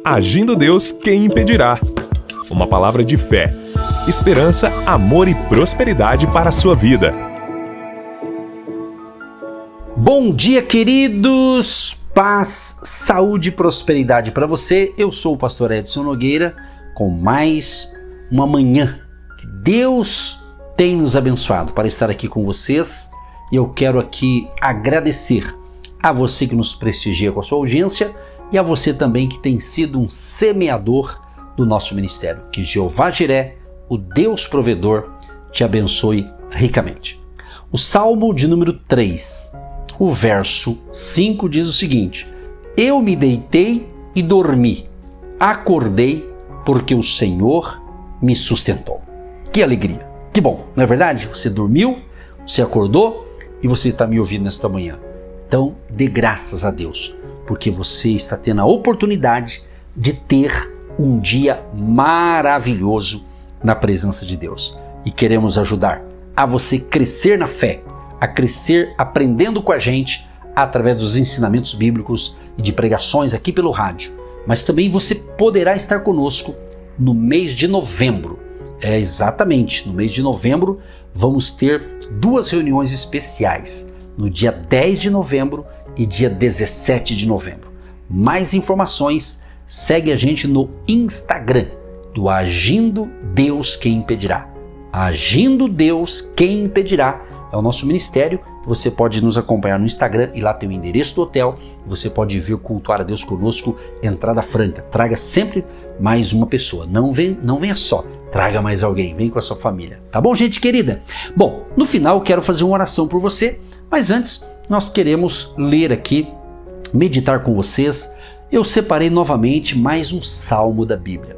Agindo Deus, quem impedirá? Uma palavra de fé, esperança, amor e prosperidade para a sua vida. Bom dia, queridos! Paz, saúde e prosperidade para você. Eu sou o pastor Edson Nogueira com mais uma manhã que Deus tem nos abençoado para estar aqui com vocês. E eu quero aqui agradecer a você que nos prestigia com a sua audiência e a você também que tem sido um semeador do nosso ministério. Que Jeová Jiré, o Deus provedor, te abençoe ricamente. O Salmo de número 3, o verso 5 diz o seguinte: Eu me deitei e dormi, acordei porque o Senhor me sustentou. Que alegria, que bom, não é verdade? Você dormiu, você acordou e você está me ouvindo nesta manhã. Então, dê graças a Deus, porque você está tendo a oportunidade de ter um dia maravilhoso na presença de Deus. E queremos ajudar a você crescer na fé, a crescer aprendendo com a gente através dos ensinamentos bíblicos e de pregações aqui pelo rádio. Mas também você poderá estar conosco no mês de novembro. Exatamente, no mês de novembro vamos ter 2 reuniões especiais, no dia 10 de novembro e dia 17 de novembro. Mais informações, segue a gente no Instagram do Agindo Deus Quem Impedirá. Agindo Deus Quem Impedirá é o nosso ministério. Você pode nos acompanhar no Instagram e lá tem o endereço do hotel. Você pode vir cultuar a Deus conosco, entrada franca. Traga sempre mais uma pessoa. Não venha só, traga mais alguém, vem com a sua família. Tá bom, gente querida? Bom, no final eu quero fazer uma oração por você, mas antes nós queremos ler aqui, meditar com vocês. Eu separei novamente mais um salmo da Bíblia.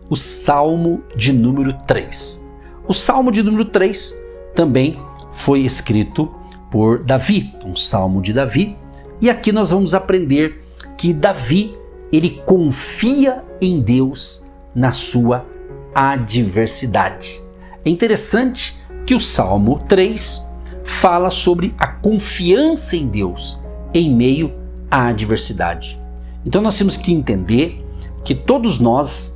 O Salmo de número 3. O Salmo de número 3 também foi escrito por Davi, um salmo de Davi. E aqui nós vamos aprender que Davi, ele confia em Deus na sua adversidade. É interessante que o Salmo 3 fala sobre a confiança em Deus em meio à adversidade. Então nós temos que entender que todos nós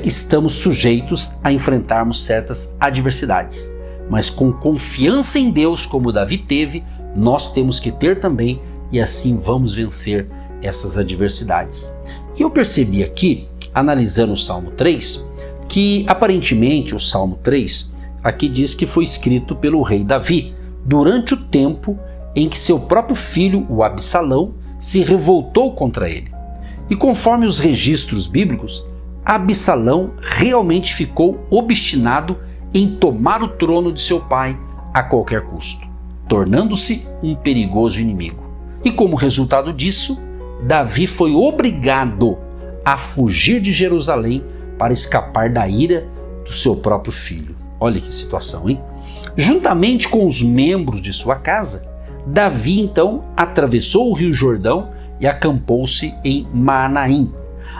estamos sujeitos a enfrentarmos certas adversidades. Mas com confiança em Deus, como Davi teve, nós temos que ter também, e assim vamos vencer essas adversidades. E eu percebi aqui, analisando o Salmo 3, que aparentemente o Salmo 3 aqui diz que foi escrito pelo rei Davi, durante o tempo em que seu próprio filho, o Absalão, se revoltou contra ele. E conforme os registros bíblicos, Absalão realmente ficou obstinado em tomar o trono de seu pai a qualquer custo, tornando-se um perigoso inimigo. E como resultado disso, Davi foi obrigado a fugir de Jerusalém para escapar da ira do seu próprio filho. Olha que situação, hein? Juntamente com os membros de sua casa, Davi então atravessou o Rio Jordão e acampou-se em Manaim.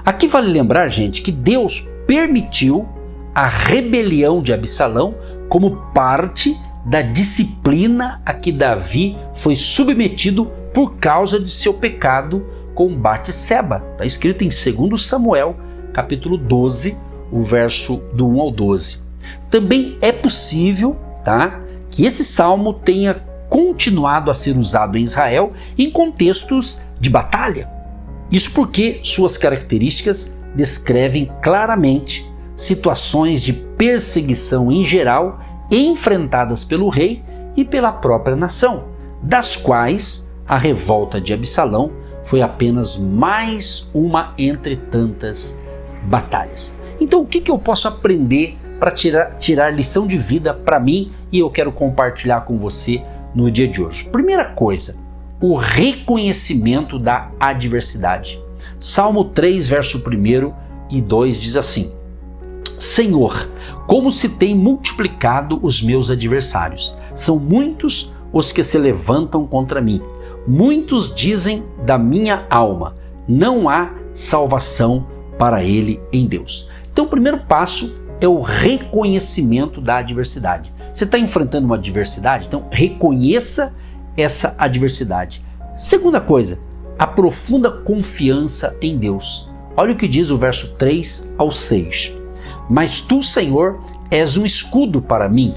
Aqui vale lembrar, gente, que Deus permitiu a rebelião de Absalão como parte da disciplina a que Davi foi submetido por causa de seu pecado com Batseba. Está escrito em 2 Samuel, capítulo 12, o verso do 1 ao 12. Também é possível, que esse salmo tenha continuado a ser usado em Israel em contextos de batalha. Isso porque suas características descrevem claramente situações de perseguição em geral enfrentadas pelo rei e pela própria nação, das quais a revolta de Absalão foi apenas mais uma entre tantas batalhas. Então o que eu posso aprender para tirar lição de vida para mim e eu quero compartilhar com você no dia de hoje? Primeira coisa, o reconhecimento da adversidade. Salmo 3, verso 1 e 2 diz assim: Senhor, como se tem multiplicado os meus adversários. São muitos os que se levantam contra mim. Muitos dizem da minha alma, não há salvação para ele em Deus. Então o primeiro passo é o reconhecimento da adversidade. Você está enfrentando uma adversidade? Então reconheça essa adversidade. Segunda coisa, a profunda confiança em Deus. Olha o que diz o verso 3 ao 6. Mas tu, Senhor, és um escudo para mim,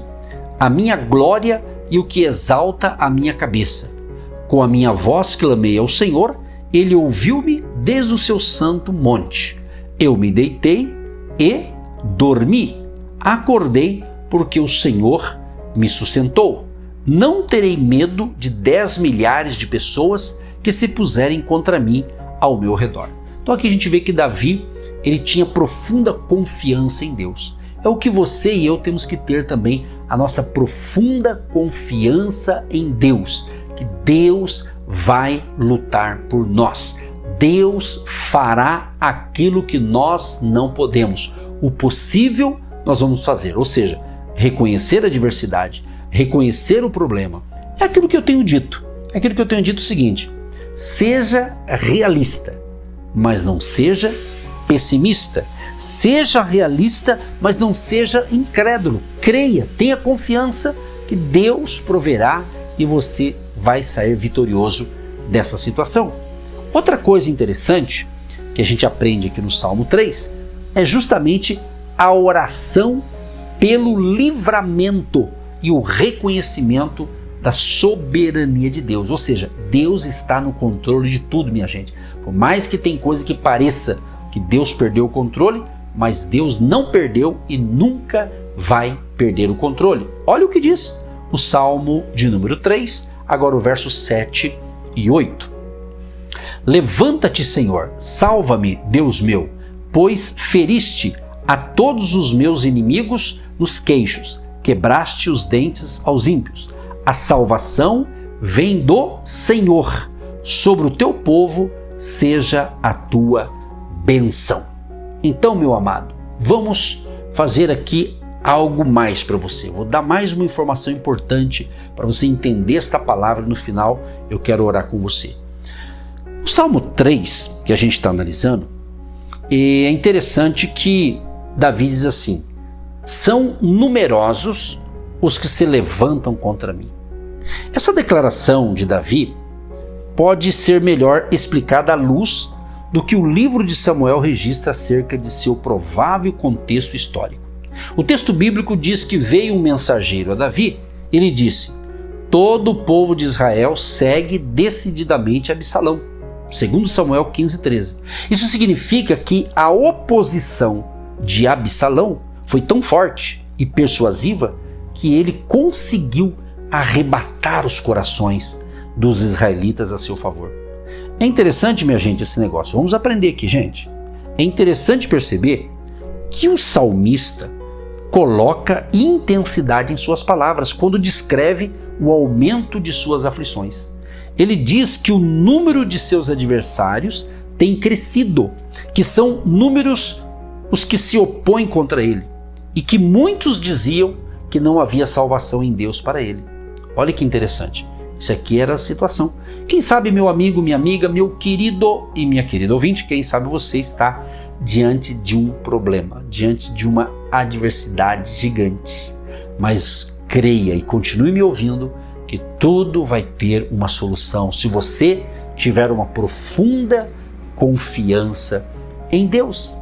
a minha glória e o que exalta a minha cabeça. Com a minha voz clamei ao Senhor, ele ouviu-me desde o seu santo monte. Eu me deitei e dormi. Acordei porque o Senhor me sustentou. Não terei medo de 10 milhares de pessoas que se puserem contra mim ao meu redor. Então aqui a gente vê que Davi, ele tinha profunda confiança em Deus. É o que você e eu temos que ter também, a nossa profunda confiança em Deus, que Deus vai lutar por nós. Deus fará aquilo que nós não podemos. O possível nós vamos fazer, ou seja, reconhecer a adversidade, reconhecer o problema. É aquilo que eu tenho dito. É aquilo que eu tenho dito o seguinte: seja realista, mas não seja pessimista. Seja realista, mas não seja incrédulo. Creia, tenha confiança que Deus proverá e você vai sair vitorioso dessa situação. Outra coisa interessante que a gente aprende aqui no Salmo 3 é justamente a oração pelo livramento e o reconhecimento da soberania de Deus. Ou seja, Deus está no controle de tudo, minha gente. Por mais que tem coisa que pareça que Deus perdeu o controle, mas Deus não perdeu e nunca vai perder o controle. Olha o que diz o Salmo de número 3, agora o verso 7 e 8. Levanta-te, Senhor, salva-me, Deus meu, pois feriste a todos os meus inimigos nos queixos, quebraste os dentes aos ímpios. A salvação vem do Senhor, sobre o teu povo seja a tua bênção. Então, meu amado, vamos fazer aqui algo mais para você. Vou dar mais uma informação importante para você entender esta palavra. No final, eu quero orar com você. O Salmo 3, que a gente está analisando, é interessante que Davi diz assim: são numerosos os que se levantam contra mim. Essa declaração de Davi pode ser melhor explicada à luz do que o livro de Samuel registra acerca de seu provável contexto histórico. O texto bíblico diz que veio um mensageiro a Davi. Ele disse: todo o povo de Israel segue decididamente Absalão, segundo Samuel 15:13. Isso significa que a oposição de Absalão foi tão forte e persuasiva que ele conseguiu arrebatar os corações dos israelitas a seu favor. É interessante, minha gente, esse negócio. Vamos aprender aqui, gente. É interessante perceber que o salmista coloca intensidade em suas palavras quando descreve o aumento de suas aflições. Ele diz que o número de seus adversários tem crescido, que são números os que se opõem contra ele, e que muitos diziam que não havia salvação em Deus para ele. Olha que interessante. Isso aqui era a situação. Quem sabe, meu amigo, minha amiga, meu querido e minha querida ouvinte, quem sabe você está diante de um problema, diante de uma adversidade gigante. Mas creia e continue me ouvindo que tudo vai ter uma solução se você tiver uma profunda confiança em Deus.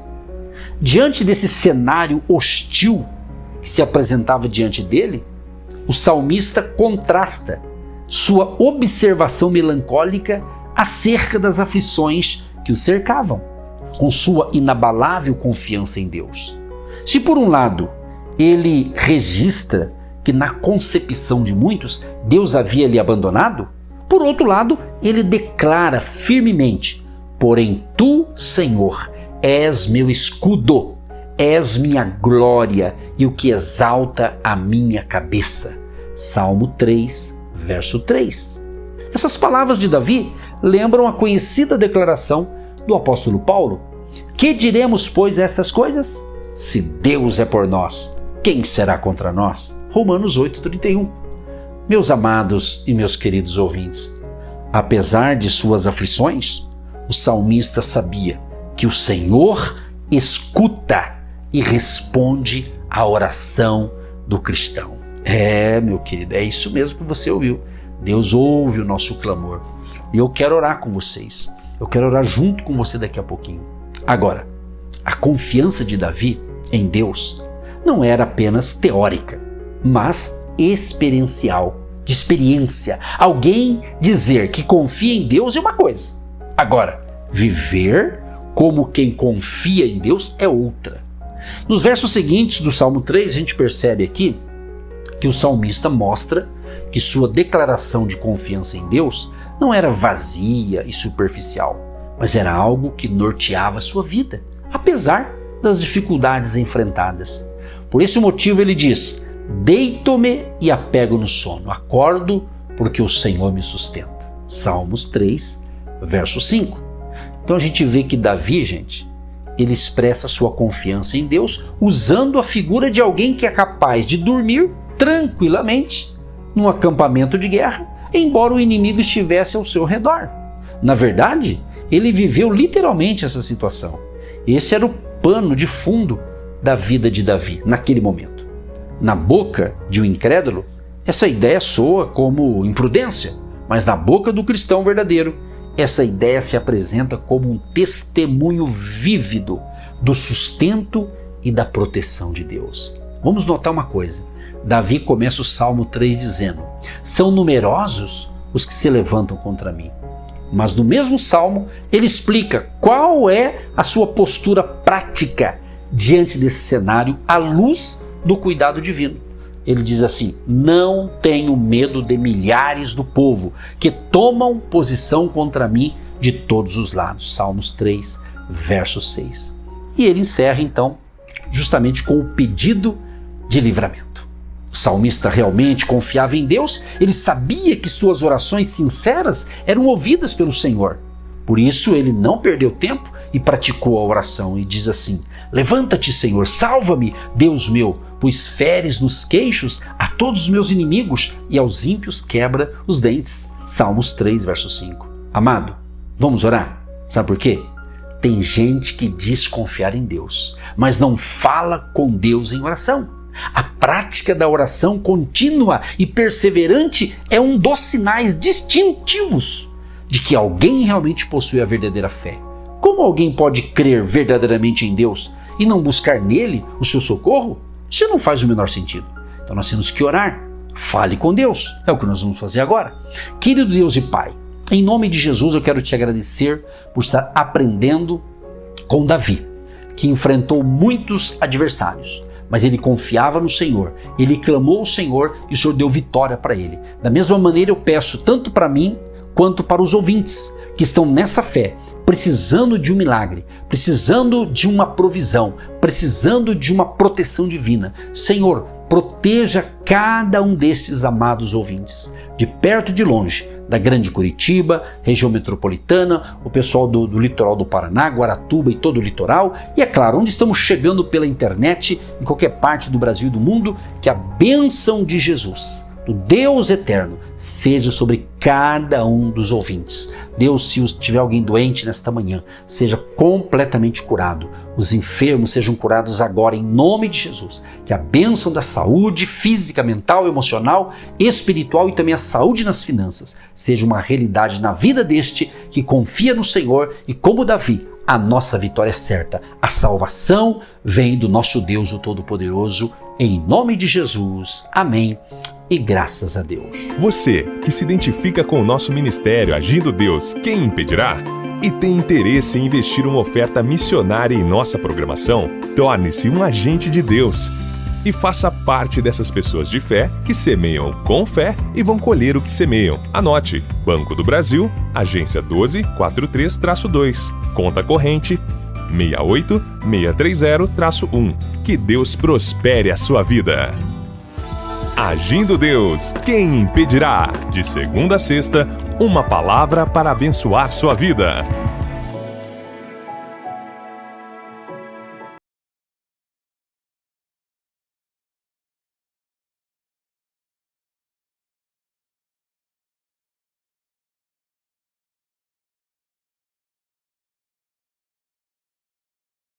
Diante desse cenário hostil que se apresentava diante dele, o salmista contrasta sua observação melancólica acerca das aflições que o cercavam, com sua inabalável confiança em Deus. Se por um lado ele registra que na concepção de muitos Deus havia lhe abandonado, por outro lado ele declara firmemente: porém tu, Senhor, és meu escudo, és minha glória e o que exalta a minha cabeça. Salmo 3, verso 3. Essas palavras de Davi lembram a conhecida declaração do apóstolo Paulo: que diremos, pois, a estas coisas? Se Deus é por nós, quem será contra nós? Romanos 8:31. Meus amados e meus queridos ouvintes, apesar de suas aflições, o salmista sabia que o Senhor escuta e responde à oração do cristão. Meu querido, é isso mesmo que você ouviu. Deus ouve o nosso clamor. E eu quero orar com vocês. Eu quero orar junto com você daqui a pouquinho. Agora, a confiança de Davi em Deus não era apenas teórica, mas experiencial, de experiência. Alguém dizer que confia em Deus é uma coisa. Agora, viver como quem confia em Deus é outra. Nos versos seguintes do Salmo 3, a gente percebe aqui que o salmista mostra que sua declaração de confiança em Deus não era vazia e superficial, mas era algo que norteava sua vida, apesar das dificuldades enfrentadas. Por esse motivo ele diz: deito-me e apego no sono, acordo porque o Senhor me sustenta. Salmos 3, verso 5. Então a gente vê que Davi, gente, ele expressa sua confiança em Deus usando a figura de alguém que é capaz de dormir tranquilamente num acampamento de guerra, embora o inimigo estivesse ao seu redor. Na verdade, ele viveu literalmente essa situação. Esse era o pano de fundo da vida de Davi naquele momento. Na boca de um incrédulo, essa ideia soa como imprudência, mas na boca do cristão verdadeiro, essa ideia se apresenta como um testemunho vívido do sustento e da proteção de Deus. Vamos notar uma coisa. Davi começa o Salmo 3 dizendo: são numerosos os que se levantam contra mim. Mas no mesmo Salmo, ele explica qual é a sua postura prática diante desse cenário à luz do cuidado divino. Ele diz assim: não tenho medo de milhares do povo que tomam posição contra mim de todos os lados. Salmos 3, verso 6. E ele encerra então justamente com o pedido de livramento. O salmista realmente confiava em Deus, ele sabia que suas orações sinceras eram ouvidas pelo Senhor. Por isso ele não perdeu tempo e praticou a oração e diz assim: levanta-te, Senhor, salva-me, Deus meu, pois feres nos queixos a todos os meus inimigos e aos ímpios quebra os dentes. Salmos 3, verso 5. Amado, vamos orar? Sabe por quê? Tem gente que diz confiar em Deus, mas não fala com Deus em oração. A prática da oração contínua e perseverante é um dos sinais distintivos de que alguém realmente possui a verdadeira fé. Como alguém pode crer verdadeiramente em Deus e não buscar nele o seu socorro? Isso não faz o menor sentido. Então nós temos que orar. Fale com Deus. É o que nós vamos fazer agora. Querido Deus e Pai, em nome de Jesus eu quero te agradecer por estar aprendendo com Davi, que enfrentou muitos adversários, mas ele confiava no Senhor, ele clamou ao Senhor e o Senhor deu vitória para ele. Da mesma maneira eu peço tanto para mim quanto para os ouvintes que estão nessa fé, precisando de um milagre, precisando de uma provisão, precisando de uma proteção divina. Senhor, proteja cada um destes amados ouvintes, de perto e de longe, da Grande Curitiba, região metropolitana, o pessoal do litoral do Paraná, Guaratuba e todo o litoral, e é claro, onde estamos chegando pela internet, em qualquer parte do Brasil e do mundo, que a bênção de Jesus, do Deus eterno, seja sobre cada um dos ouvintes. Deus, se tiver alguém doente nesta manhã, seja completamente curado. Os enfermos sejam curados agora em nome de Jesus. Que a bênção da saúde física, mental, emocional, espiritual e também a saúde nas finanças seja uma realidade na vida deste que confia no Senhor e, como Davi, a nossa vitória é certa. A salvação vem do nosso Deus, o Todo-Poderoso, em nome de Jesus. Amém. E graças a Deus. Você que se identifica com o nosso ministério Agindo Deus, quem impedirá? E tem interesse em investir uma oferta missionária em nossa programação? Torne-se um agente de Deus e faça parte dessas pessoas de fé que semeiam com fé e vão colher o que semeiam. Anote: Banco do Brasil, agência 1243-2, conta corrente 68630-1. Que Deus prospere a sua vida. Agindo Deus, quem impedirá? De segunda a sexta, uma palavra para abençoar sua vida.